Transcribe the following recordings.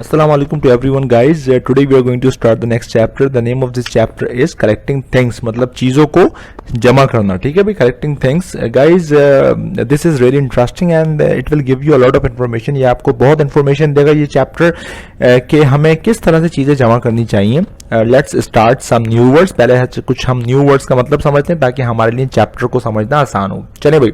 Assalamu alaikum to everyone guys. Today we are going to start the next chapter. The name of this chapter is collecting things. मतलब चीज़ों को जमा करना. ठीक है भाई, collecting things. Guys, this is really interesting and it will give you a lot of information. ये आपको बहुत information देगा ये chapter कि हमें किस तरह से चीज़ें जमा करनी चाहिए. Let's start some new words. पहले कुछ हम new words का मतलब समझते हैं ताकि हमारे लिए chapter को समझना आसान हो. चलिए भाई.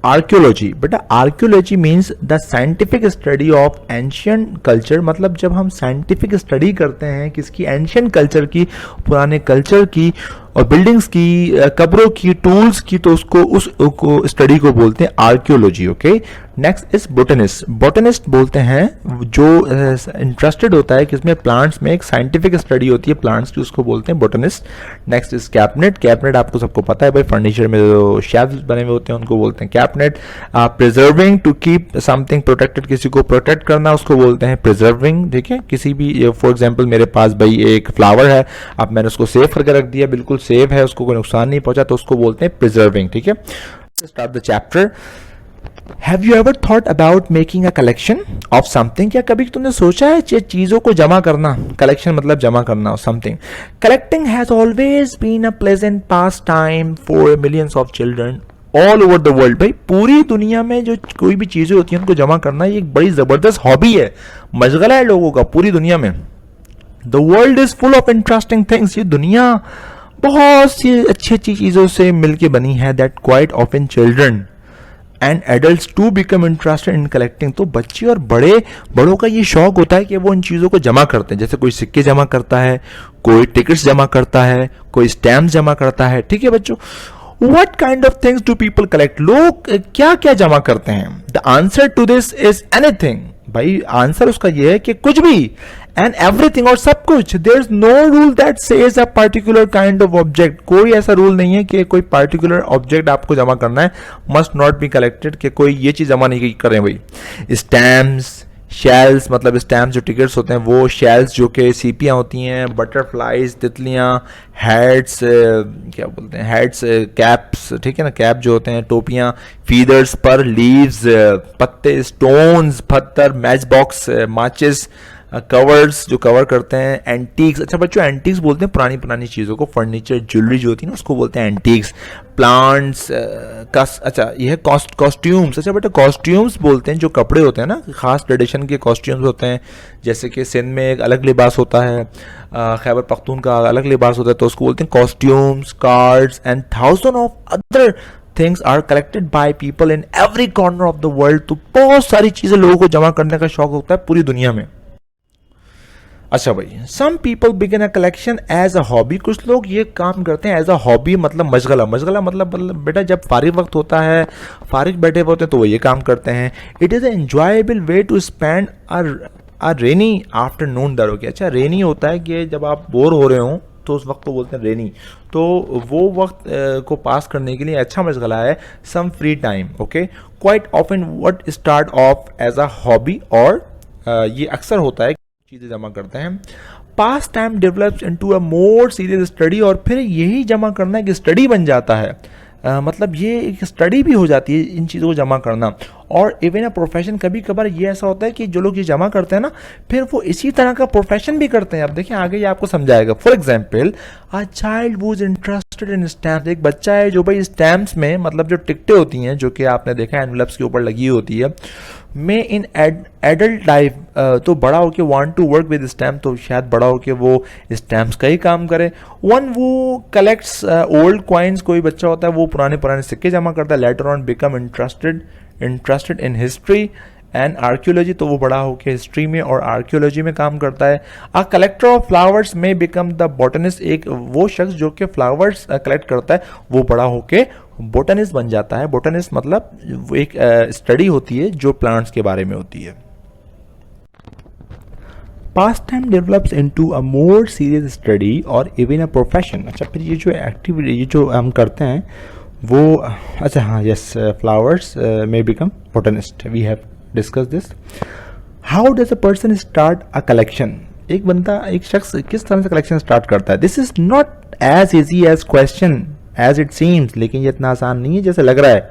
आर्कियोलॉजी, बेटा archaeology means the scientific study of ancient culture. मतलब जब हम साइंटिफिक स्टडी करते हैं किसकी, एंशियंट कल्चर की, पुराने कल्चर की और बिल्डिंग्स की, कब्रों की, टूल्स की, तो उसको स्टडी को बोलते हैं archaeology. Okay. Next is botanist. Botanist बोलते हैं जो इंटरेस्टेड होता है किसमें, प्लांट्स में, एक साइंटिफिक स्टडी होती है प्लांट्स की, उसको बोलते हैं botanist. Next is cabinet. Cabinet आपको सबको पता है भाई, फर्नीचर में जो शेल्व्स बने हुए होते हैं उनको बोलते हैं cabinet. Preserving, to keep something protected, किसी को प्रोटेक्ट करना उसको बोलते हैं प्रिजर्विंग. ठीक है, किसी भी, फॉर एग्जाम्पल मेरे पास भाई एक फ्लावर है, अब मैंने उसको सेव करके रख दिया, बिल्कुल सेव है, उसको कोई नुकसान नहीं पहुंचा, तो उसको बोलते हैं प्रिजर्विंग. ठीक है. Start the chapter. Have you ever thought about making a collection of something? क्या कभी तुमने सोचा है चीजों को जमा करना? Collection मतलब जमा करना something. Collecting has always been a pleasant pastime for millions of children all over the world. भाई पूरी दुनिया में जो कोई भी चीजें होती हैं उनको जमा करना ये एक बड़ी जबरदस्त हॉबी है, मशगला है लोगों का पूरी दुनिया में. The world is full of interesting things. ये दुनिया बहुत सी अच्छी अच्छी चीजों से मिलके बनी है. That quite often children and adults to become interested in collecting. तो बच्चे और बड़ों का ये शौक होता है कि वो इन चीज़ों को जमा करते हैं. जैसे कोई सिक्के जमा करता है, कोई टिकट्स जमा करता है, कोई स्टैम्प जमा करता है. ठीक है बच्चों. What kind of things do people collect? लोग क्या क्या जमा करते हैं? The answer to this is anything. भाई आंसर उसका ये है कि कुछ भी, एंड एवरीथिंग, और सब कुछ. There is no rule that says a particular kind of object. कोई ऐसा रूल नहीं है कि कोई पर्टिकुलर ऑब्जेक्ट आपको जमा करना है, मस्ट नॉट बी कलेक्टेड, कि कोई ये चीज जमा नहीं करें भाई. स्टैम्प्स, शेल्स, मतलब स्टैम्प्स जो टिकट्स होते हैं वो, शेल्स जो कि सीपियाँ होती हैं, बटरफ्लाइज, तितलियाँ, हेड्स, क्या बोलते हैं, हेड्स, कैप्स. ठीक है ना, कैप जो होते हैं, टोपियाँ, फीदर्स पर, लीव्स, पत्ते, स्टोन्स, पत्थर, मैच बॉक्स, माचिस, कवर्स जो कवर करते हैं, एंटीक्स. अच्छा बच्चों, एंटीक्स बोलते हैं पुरानी चीज़ों को, फर्नीचर, ज्वेलरी जो होती है ना उसको बोलते हैं एंटीक्स. प्लांट्स, अच्छा ये है कॉस्ट्यूम्स. अच्छा बेटा कॉस्ट्यूम्स बोलते हैं जो कपड़े होते हैं ना, खास ट्रेडिशन के कॉस्ट्यूम्स होते हैं. जैसे कि सिंध में एक अलग लिबास होता है, खैबर पख्तून का अलग लिबास होता है, तो उसको बोलते हैं costumes. Cards and thousand of other things are collected by people in every corner of the world. तो बहुत सारी चीज़ें लोगों को जमा करने का शौक होता है पूरी दुनिया में. अच्छा भाई, some people begin a collection as a hobby. कुछ लोग ये काम करते हैं एज अ हॉबी, मतलब मशगला मतलब बेटा जब फारिग वक्त होता है, फारिग बैठे होते हैं तो वो ये काम करते हैं. It is a enjoyable way to spend a rainy afternoon दर. ओके. अच्छा रेनी होता है कि जब आप बोर हो रहे हो तो उस वक्त को बोलते हैं रेनी. तो वो वक्त को पास करने के लिए अच्छा मशगला है, some free time. Okay. Quite often what start off as a hobby, और ये अक्सर होता है चीज़ें जमा करते हैं. Pastime develops into a more serious study, और फिर यही जमा करना एक स्टडी बन जाता है. मतलब ये एक स्टडी भी हो जाती है इन चीज़ों को जमा करना. और इवन अ प्रोफेशन, कभी कभार ये ऐसा होता है कि जो लोग ये जमा करते हैं ना फिर वो इसी तरह का प्रोफेशन भी करते हैं. अब देखिए आगे ये आपको समझाएगा. For example, a child who's interested in stamps. एक बच्चा है जो भाई स्टैम्प्स में, मतलब जो टिकटें होती हैं जो कि आपने देखा है एनवलप्स के ऊपर लगी होती है, में इन एडल्ट लाइफ, तो बड़ा होके want to work with stamp, तो शायद बड़ा होके वो स्टैम्प्स का ही काम करे. वन वो कलेक्ट्स ओल्ड कॉइन्स. कोई बच्चा होता है वो पुराने सिक्के जमा करता है. Later on become interested in history and archaeology, तो वो बड़ा होकर हिस्ट्री में और आर्कियोलॉजी में काम करता है. अ कलेक्टर ऑफ फ्लावर्स में बिकम द बोटनिस्ट. एक वो शख्स जो कि फ्लावर्स कलेक्ट करता है वो बड़ा होकर बोटनिस्ट बन जाता है. बोटनिस्ट मतलब वो एक स्टडी होती है जो प्लांट्स के बारे में होती है. Pastime develops into a more serious study और इवन अ प्रोफेशन. अच्छा फिर ये जो एक्टिविटी ये जो हम करते हैं वो, अच्छा हाँ, यस, फ्लावर्स में become botanist. We have discuss this. How does a person start a collection. एक शख्स किस तरह से कलेक्शन स्टार्ट करता है. This is not as easy as question as it seems, लेकिन ये इतना आसान नहीं है जैसे लग रहा है.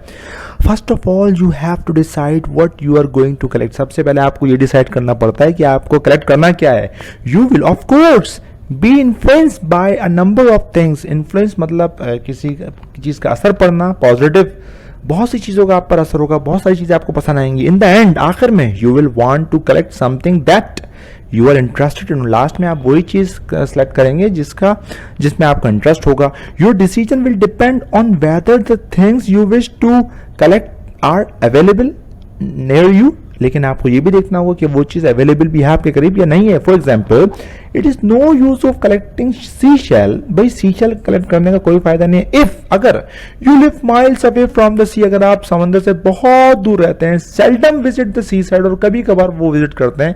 First of all you have to decide what you are going to collect. सबसे पहले आपको ये डिसाइड करना पड़ता है कि आपको कलेक्ट करना क्या है. You will of course B influenced by a number of things. Influence मतलब किसी चीज़ का असर पड़ना, पॉजिटिव. बहुत सी चीज़ों का आप पर असर होगा, बहुत सारी चीज़ें आपको पसंद आएंगी. इन द एंड, आखिर में, you will want to collect something that you are interested in. Last में आप वही चीज़ सेलेक्ट करेंगे जिसमें आपका इंटरेस्ट होगा. Your decision will depend on whether the things you wish to collect are available near you. लेकिन आपको ये भी देखना होगा कि वो चीज़ अवेलेबल भी है आपके करीब या नहीं है. For example, it is no use of collecting sea shell. भाई सी शेल कलेक्ट करने का कोई फायदा नहीं है इफ अगर you live miles away from the sea, अगर आप समंदर से बहुत दूर रहते हैं. Seldom visit the seaside, और कभी कभार वो विजिट करते हैं.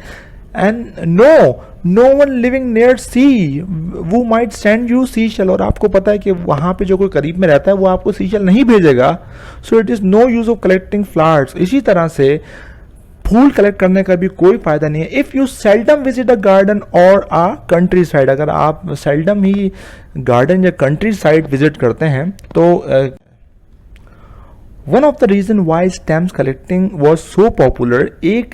And no one living near sea वो might send you sea shell, और आपको पता है कि वहाँ पे जो कोई करीब में रहता है वो आपको सी शेल नहीं भेजेगा. So it is no use of collecting flowers. इसी तरह से फूल कलेक्ट करने का भी कोई फायदा नहीं है. If you seldom visit a garden or a countryside, अगर आप सेल्डम ही गार्डन या कंट्री साइड विजिट करते हैं तो one of the reason why stamps collecting was so popular, एक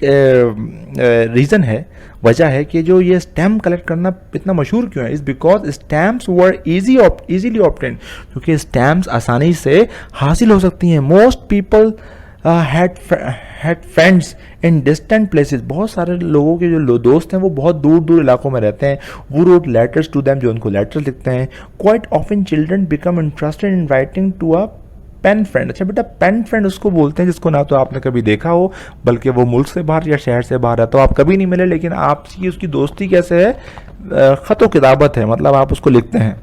रीज़न है, वजह है कि जो ये स्टैम्प कलेक्ट करना इतना मशहूर क्यों है. Is because stamps were easily obtain, क्योंकि स्टैम्प्स आसानी से हासिल हो सकती हैं. Most people had friends in distant places. बहुत सारे लोगों के जो दोस्त हैं वो बहुत दूर दूर इलाकों में रहते हैं. वो wrote letters to them, जो उनको लेटर लिखते हैं. Quite often children become interested in writing to a pen friend. अच्छा बेटा, पेन फ्रेंड उसको बोलते हैं जिसको ना तो आपने कभी देखा हो, बल्कि वो मुल्क से बाहर या शहर से बाहर है, तो आप कभी नहीं मिले, लेकिन आपसी उसकी दोस्ती कैसे है, ख़त व किताबत है, मतलब आप उसको लिखते हैं.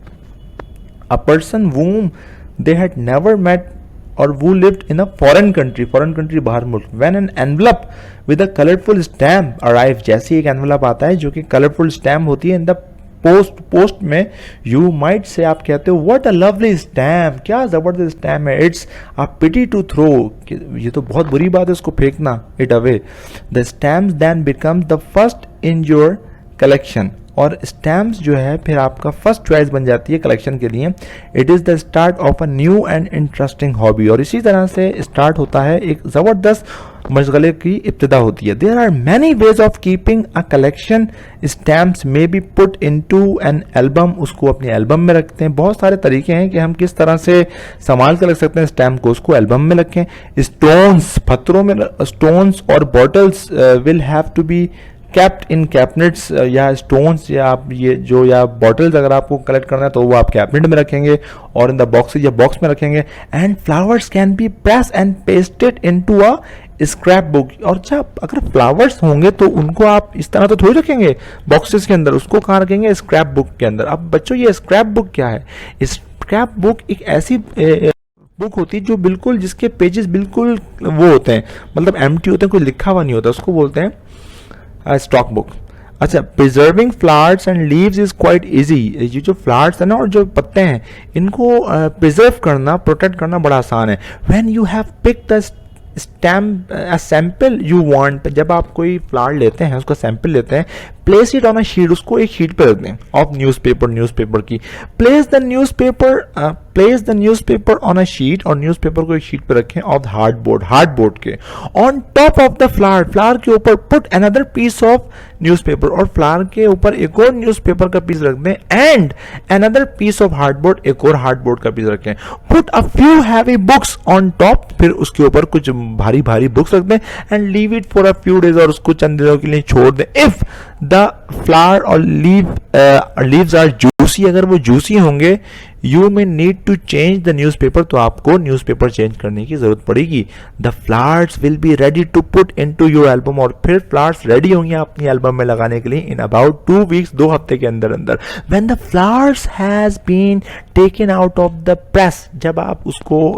A person whom they had never met और वो lived in a foreign country बाहर मुल्क. When an envelope with a colourful stamp arrive, जैसे एक एनवलप आता है जो कि कलरफुल स्टैम्प होती है इन द पोस्ट में, यू माइट से, आप कहते हो, व्हाट अ लवली स्टैम्प, क्या जबरदस्त स्टैम्प है. It's a pity to throw, ये तो बहुत बुरी बात है उसको फेंकना, it away. The stamps then become the first in your collection, और स्टैम्प्स जो है फिर आपका फर्स्ट चॉइस बन जाती है कलेक्शन के लिए. It is the start of a new and interesting hobby, और इसी तरह से स्टार्ट होता है एक ज़बरदस्त मशगले की इब्तिदा होती है. There are many ways of keeping a collection. Stamps may be put into an album, उसको अपनी एल्बम में रखते हैं. बहुत सारे तरीके हैं कि हम किस तरह से संभाल कर रख सकते हैं स्टैम्प को, उसको एल्बम में रखें. स्टोन्स, पत्थरों में, स्टोन्स और bottles will have to be kept in cabinets, या स्टोन्स या आप ये जो या बॉटल्स अगर आपको कलेक्ट करना है तो वो आप कैबिनेट में रखेंगे, और इन द बॉक्सेज या बॉक्स में रखेंगे. And flowers can be press and pasted into a scrap book. और अच्छा, अगर फ्लावर्स होंगे तो उनको आप इस तरह तो थोड़ी रखेंगे बॉक्सेस के अंदर, उसको कहाँ रखेंगे, स्क्रैप बुक के अंदर. अब बच्चों, ये स्क्रैप बुक क्या है? स्क्रैप बुक एक ऐसी बुक होती है जो बिल्कुल, जिसके पेजेस बिल्कुल वो होते हैं, मतलब एम्प्टी होते हैं, कोई लिखा हुआ नहीं होता, उसको बोलते हैं स्टॉक बुक. अच्छा, preserving flowers and leaves is quite easy. ये जो फ्लावर्स है ना और जो पत्ते हैं, इनको प्रिजर्व करना, प्रोटेक्ट करना बड़ा आसान है. When you have pick the stamp sample you want, जब आप कोई फ्लावर लेते हैं, उसका सैंपल लेते हैं, place it on a sheet, उसको एक शीट पे रख दें ऑफ न्यूज़पेपर की. Place the newspaper on a sheet, और न्यूज़पेपर को एक शीट पे रखें ऑफ हार्डबोर्ड के. On top of the flower के ऊपर put another piece of newspaper, और फ्लावर के ऊपर एक और न्यूज़पेपर का पीस रख दें. And another piece of hardboard, एक और हार्डबोर्ड का पीस रखें. Put a few heavy books on top, फिर उसके ऊपर कुछ भारी बुक्स रख दें. And leave it for a few days, और उसको चंद दिनों के लिए छोड़ दें. इफ द फ्लावर और लीव्स आर जूसी, अगर वो जूसी होंगे, you may need to change the newspaper, तो आपको न्यूज़पेपर चेंज करने की जरूरत पड़ेगी. The flowers will be ready to put into your album, और फिर फ्लावर्स रेडी होंगे अपनी एल्बम में लगाने के लिए इन अबाउट 2 वीक्स, 2 हफ्ते के अंदर. When the flowers has been taken out of the press, जब आप उसको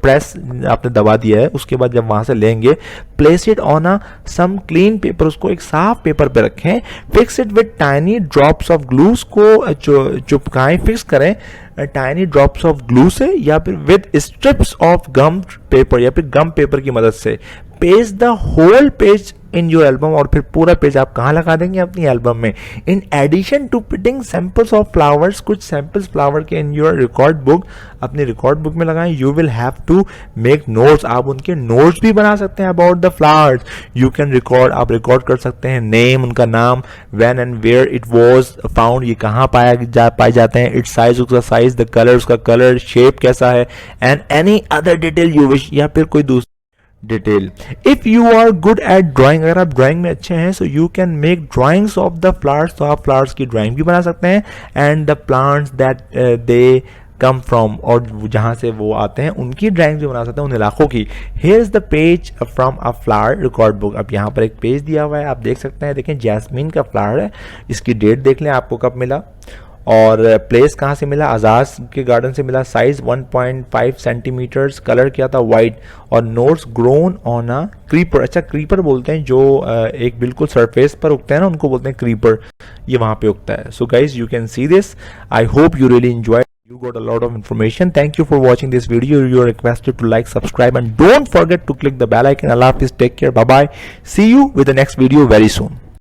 प्रेस आपने दबा दिया है, उसके बाद जब वहां से लेंगे, place it on a some clean paper, उसको एक साफ पेपर पे रखें. Fix it with tiny drops of glue, को चिपकाएं, फिक्स करें टाइनी ड्रॉप्स ऑफ ग्लू से, या फिर with strips of gum paper, या फिर गम पेपर की मदद से. Paste the whole page in your album, और फिर पूरा पेज आप कहाँ लगा देंगे? अपनी एल्बम में. In addition to putting samples of flowers, कुछ सैम्पल्स फ्लावर के इन योर रिकॉर्ड बुक, अपनी रिकॉर्ड बुक में लगाएं. You will have to make notes, आप उनके नोट्स भी बना सकते हैं about the flowers. You can record, आप रिकॉर्ड कर सकते हैं नेम, उनका नाम, when and where it was found, ये कहाँ पाए जाते हैं, इट्स साइज, उसका साइज, द कलर, उसका कलर, शेप कैसा है, and any other detail you wish, या फिर कोई दूसरी detail. If you are good at drawing, अगर आप ड्राइंग में अच्छे हैं, so you can make drawings of the flowers, तो आप फ्लावर्स की ड्राइंग भी बना सकते हैं. And the plants that they come from, और जहाँ से वो आते हैं उनकी ड्राइंग भी बना सकते हैं, उन इलाकों की. Here is the page from a flower record book. अब यहाँ पर एक पेज दिया हुआ है, आप देख सकते हैं. देखें, जैस्मीन का फ्लावर है, इसकी डेट देख लें आपको कब मिला, और प्लेस कहाँ से मिला? आजाज के गार्डन से मिला. साइज 1.5 सेंटीमीटर्स, कलर क्या था? वाइट, और notes grown on a creeper. अच्छा, क्रीपर बोलते हैं जो एक बिल्कुल सरफेस पर उगते हैं ना, उनको बोलते हैं क्रीपर, ये वहाँ पे उगता है. So guys, you can see this. I hope you really enjoy. You got a lot of information. Thank you for watching this video. You are requested to like, subscribe, and don't forget to click the bell icon. Allah Hafiz, take care, bye bye. See you with the next video very soon.